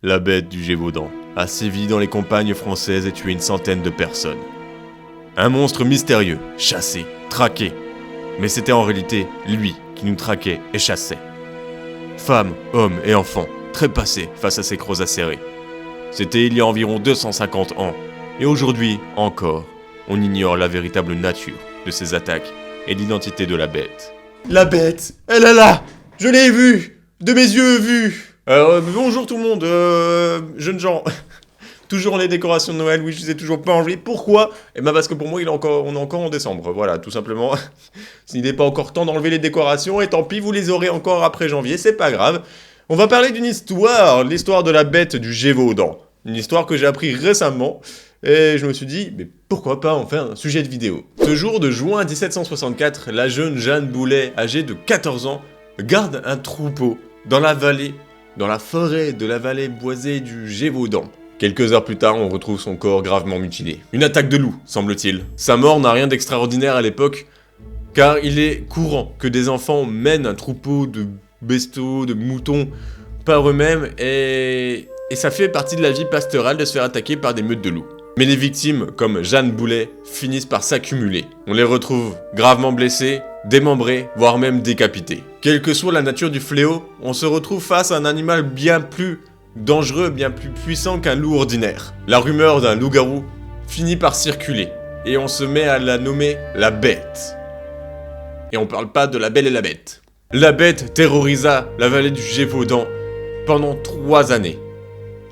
La bête du Gévaudan a sévi dans les campagnes françaises et tué une centaine de personnes. Un monstre mystérieux, chassé, traqué. Mais c'était en réalité lui qui nous traquait et chassait. Femmes, hommes et enfants, trépassés face à ces crocs acérés. C'était il y a environ 250 ans. Et aujourd'hui, encore, on ignore la véritable nature de ces attaques et l'identité de la bête. La bête, elle est là. Je l'ai vue, de mes yeux vue. Bonjour tout le monde, jeunes gens. Toujours les décorations de Noël, oui, je les ai toujours pas enlevées. Pourquoi ? Eh ben parce que pour moi, on est encore en décembre, voilà, tout simplement. S'il n'est pas encore temps d'enlever les décorations, et tant pis, vous les aurez encore après janvier, c'est pas grave. On va parler d'une histoire, l'histoire de la bête du Gévaudan. Une histoire que j'ai appris récemment, et je me suis dit, mais pourquoi pas en faire un sujet de vidéo. Ce jour de juin 1764, la jeune Jeanne Boulet, âgée de 14 ans, garde un troupeau dans la forêt de la vallée boisée du Gévaudan. Quelques heures plus tard, on retrouve son corps gravement mutilé. Une attaque de loup, semble-t-il. Sa mort n'a rien d'extraordinaire à l'époque, car il est courant que des enfants mènent un troupeau de bestiaux, de moutons, par eux-mêmes, et ça fait partie de la vie pastorale de se faire attaquer par des meutes de loups. Mais les victimes, comme Jeanne Boulet, finissent par s'accumuler. On les retrouve gravement blessés, démembrés, voire même décapités. Quelle que soit la nature du fléau, on se retrouve face à un animal bien plus dangereux, bien plus puissant qu'un loup ordinaire. La rumeur d'un loup-garou finit par circuler, et on se met à la nommer la bête. Et on parle pas de la belle et la bête. La bête terrorisa la vallée du Gévaudan pendant 3 années.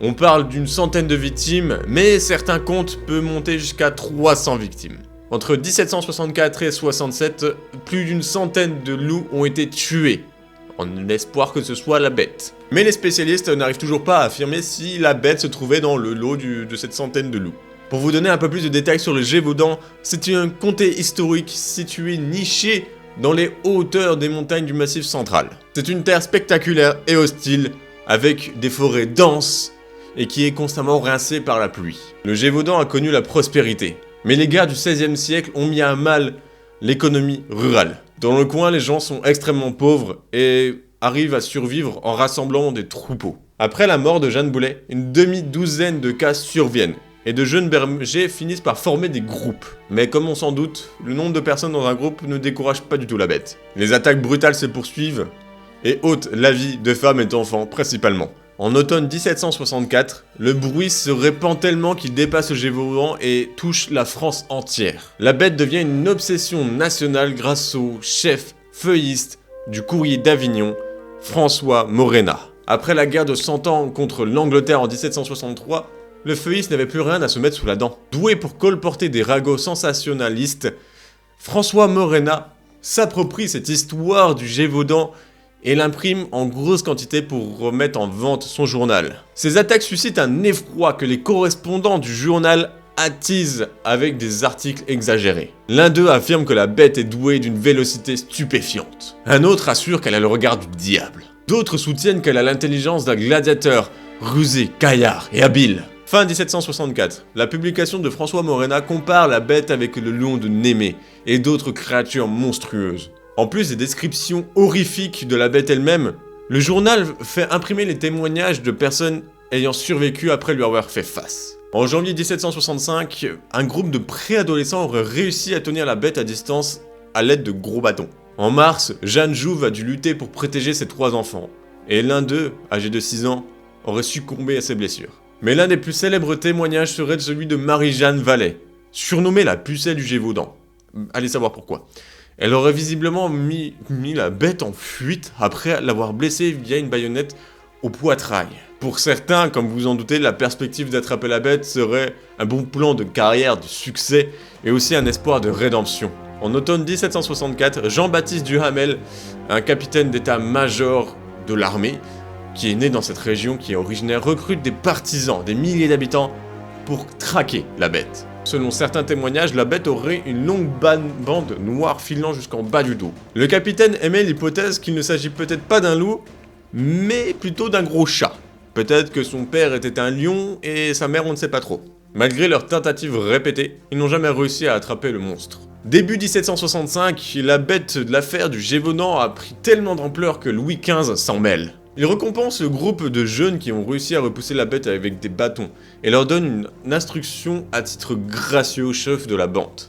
On parle d'une centaine de victimes, mais certains comptes peuvent monter jusqu'à 300 victimes. Entre 1764 et 67, plus d'une centaine de loups ont été tués, en espoir que ce soit la bête. Mais les spécialistes n'arrivent toujours pas à affirmer si la bête se trouvait dans le lot de cette centaine de loups. Pour vous donner un peu plus de détails sur le Gévaudan, c'est un comté historique situé niché dans les hauteurs des montagnes du Massif central. C'est une terre spectaculaire et hostile, avec des forêts denses et qui est constamment rincée par la pluie. Le Gévaudan a connu la prospérité, mais les guerres du XVIe siècle ont mis à mal l'économie rurale. Dans le coin, les gens sont extrêmement pauvres et arrivent à survivre en rassemblant des troupeaux. Après la mort de Jeanne Boulet, une demi-douzaine de cas surviennent, et de jeunes bergers finissent par former des groupes. Mais comme on s'en doute, le nombre de personnes dans un groupe ne décourage pas du tout la bête. Les attaques brutales se poursuivent, et ôtent la vie de femmes et d'enfants principalement. En automne 1764, le bruit se répand tellement qu'il dépasse le Gévaudan et touche la France entière. La bête devient une obsession nationale grâce au chef feuilliste du courrier d'Avignon, François Morena. Après la guerre de 100 ans contre l'Angleterre en 1763, le feuilliste n'avait plus rien à se mettre sous la dent. Doué pour colporter des ragots sensationnalistes, François Morena s'approprie cette histoire du Gévaudan et l'imprime en grosse quantité pour remettre en vente son journal. Ces attaques suscitent un effroi que les correspondants du journal attisent avec des articles exagérés. L'un d'eux affirme que la bête est douée d'une vélocité stupéfiante. Un autre assure qu'elle a le regard du diable. D'autres soutiennent qu'elle a l'intelligence d'un gladiateur rusé, caillard et habile. Fin 1764, la publication de François Morena compare la bête avec le lion de Némée et d'autres créatures monstrueuses. En plus des descriptions horrifiques de la bête elle-même, le journal fait imprimer les témoignages de personnes ayant survécu après lui avoir fait face. En janvier 1765, un groupe de préadolescents aurait réussi à tenir la bête à distance à l'aide de gros bâtons. En mars, Jeanne Jouve a dû lutter pour protéger ses 3 enfants, et l'un d'eux, âgé de 6 ans, aurait succombé à ses blessures. Mais l'un des plus célèbres témoignages serait celui de Marie-Jeanne Vallet, surnommée la pucelle du Gévaudan. Allez savoir pourquoi. Elle aurait visiblement mis la bête en fuite après l'avoir blessée via une baïonnette au poitrail. Pour certains, comme vous en doutez, la perspective d'attraper la bête serait un bon plan de carrière, de succès et aussi un espoir de rédemption. En automne 1764, Jean-Baptiste Duhamel, un capitaine d'état-major de l'armée, qui est né dans cette région qui est originaire, recrute des partisans, des milliers d'habitants, pour traquer la bête. Selon certains témoignages, la bête aurait une longue bande noire filant jusqu'en bas du dos. Le capitaine émet l'hypothèse qu'il ne s'agit peut-être pas d'un loup, mais plutôt d'un gros chat. Peut-être que son père était un lion et sa mère on ne sait pas trop. Malgré leurs tentatives répétées, ils n'ont jamais réussi à attraper le monstre. Début 1765, la bête de l'affaire du Gévaudan a pris tellement d'ampleur que Louis XV s'en mêle. Il récompense le groupe de jeunes qui ont réussi à repousser la bête avec des bâtons et leur donne une instruction à titre gracieux au chef de la bande.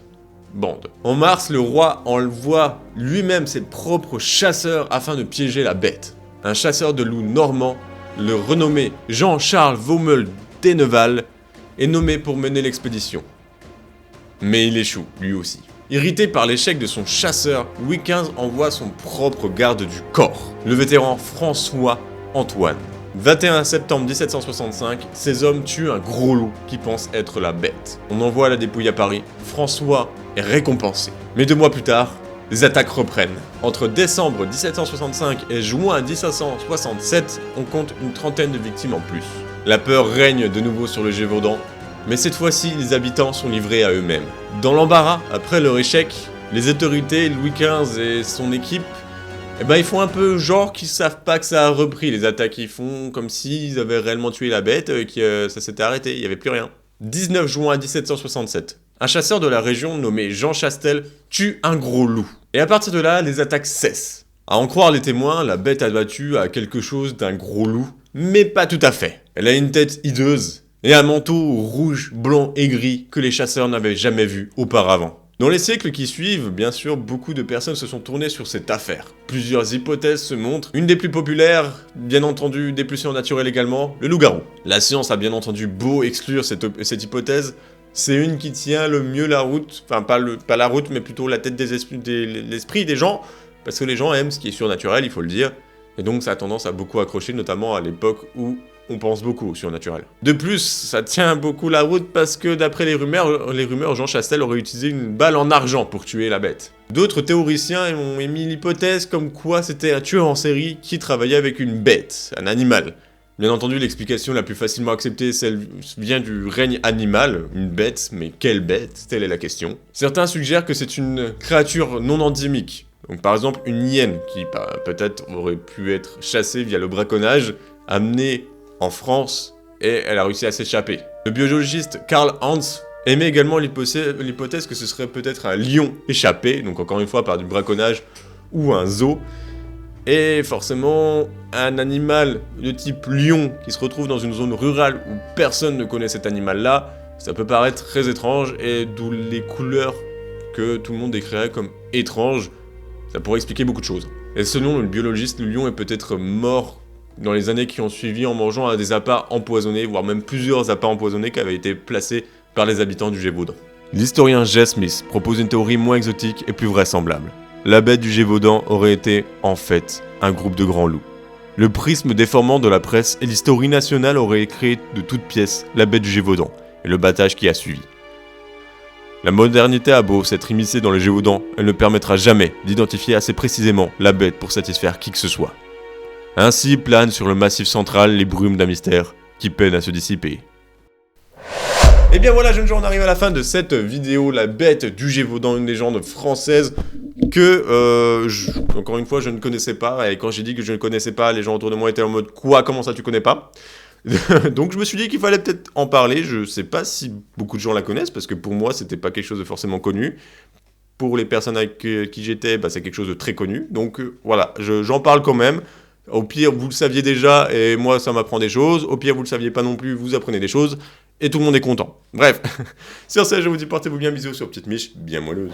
En mars, le roi envoie lui-même ses propres chasseurs afin de piéger la bête. Un chasseur de loups normand, le renommé Jean-Charles Vaumel d'Enneval, est nommé pour mener l'expédition. Mais il échoue, lui aussi. Irrité par l'échec de son chasseur, Louis XV envoie son propre garde du corps, le vétéran François Antoine. 21 septembre 1765, ces hommes tuent un gros loup qui pense être la bête. On envoie la dépouille à Paris, François est récompensé. Mais 2 mois plus tard, les attaques reprennent. Entre décembre 1765 et juin 1767, on compte une trentaine de victimes en plus. La peur règne de nouveau sur le Gévaudan, mais cette fois-ci, les habitants sont livrés à eux-mêmes. Dans l'embarras, après leur échec, les autorités, Louis XV et son équipe, ils font un peu genre qu'ils savent pas que ça a repris. Les attaques, ils font comme s'ils avaient réellement tué la bête et que ça s'était arrêté, il n'y avait plus rien. 19 juin 1767, un chasseur de la région nommé Jean Chastel tue un gros loup. Et à partir de là, les attaques cessent. À en croire les témoins, la bête abattue a quelque chose d'un gros loup, mais pas tout à fait. Elle a une tête hideuse et un manteau rouge, blanc et gris que les chasseurs n'avaient jamais vu auparavant. Dans les siècles qui suivent, bien sûr, beaucoup de personnes se sont tournées sur cette affaire. Plusieurs hypothèses se montrent. Une des plus populaires, bien entendu, des plus surnaturelles également, le loup-garou. La science a bien entendu beau exclure cette hypothèse, c'est une qui tient le mieux la route, enfin pas la route, mais plutôt la tête l'esprit des gens, parce que les gens aiment ce qui est surnaturel, il faut le dire, et donc ça a tendance à beaucoup accrocher, notamment à l'époque où on pense beaucoup au surnaturel. De plus, ça tient beaucoup la route parce que d'après les rumeurs, Jean Chastel aurait utilisé une balle en argent pour tuer la bête. D'autres théoriciens ont émis l'hypothèse comme quoi c'était un tueur en série qui travaillait avec une bête, un animal. Bien entendu, l'explication la plus facilement acceptée, vient du règne animal, une bête, mais quelle bête? Telle est la question. Certains suggèrent que c'est une créature non endémique. Donc par exemple, une hyène qui peut-être aurait pu être chassée via le braconnage, amenée en France, et elle a réussi à s'échapper. Le biologiste Karl Hans émet également l'hypothèse que ce serait peut-être un lion échappé, donc encore une fois par du braconnage ou un zoo, et forcément un animal de type lion qui se retrouve dans une zone rurale où personne ne connaît cet animal-là, ça peut paraître très étrange, et d'où les couleurs que tout le monde décrirait comme étranges, ça pourrait expliquer beaucoup de choses. Et selon le biologiste, le lion est peut-être mort dans les années qui ont suivi en mangeant des appâts empoisonnés, voire même plusieurs appâts empoisonnés qui avaient été placés par les habitants du Gévaudan. L'historien Jay Smith propose une théorie moins exotique et plus vraisemblable. La bête du Gévaudan aurait été, en fait, un groupe de grands loups. Le prisme déformant de la presse et l'historie nationale auraient créé de toutes pièces la bête du Gévaudan et le battage qui a suivi. La modernité a beau s'être immiscée dans le Gévaudan, elle ne permettra jamais d'identifier assez précisément la bête pour satisfaire qui que ce soit. Ainsi planent sur le massif central les brumes d'un mystère qui peine à se dissiper. Et bien voilà, jeunes gens, on arrive à la fin de cette vidéo, la bête du Gévaudan, une légende française que, encore une fois, je ne connaissais pas. Et quand j'ai dit que je ne connaissais pas, les gens autour de moi étaient en mode « Quoi? Comment ça tu connais pas ?» Donc je me suis dit qu'il fallait peut-être en parler. Je sais pas si beaucoup de gens la connaissent, parce que pour moi, c'était pas quelque chose de forcément connu. Pour les personnes avec qui j'étais, c'est quelque chose de très connu. Donc voilà, j'en parle quand même. Au pire, vous le saviez déjà, et moi, ça m'apprend des choses. Au pire, vous le saviez pas non plus, vous apprenez des choses. Et tout le monde est content. Bref, sur ce, je vous dis portez-vous bien, bisous sur Petite Miche, bien moelleuse.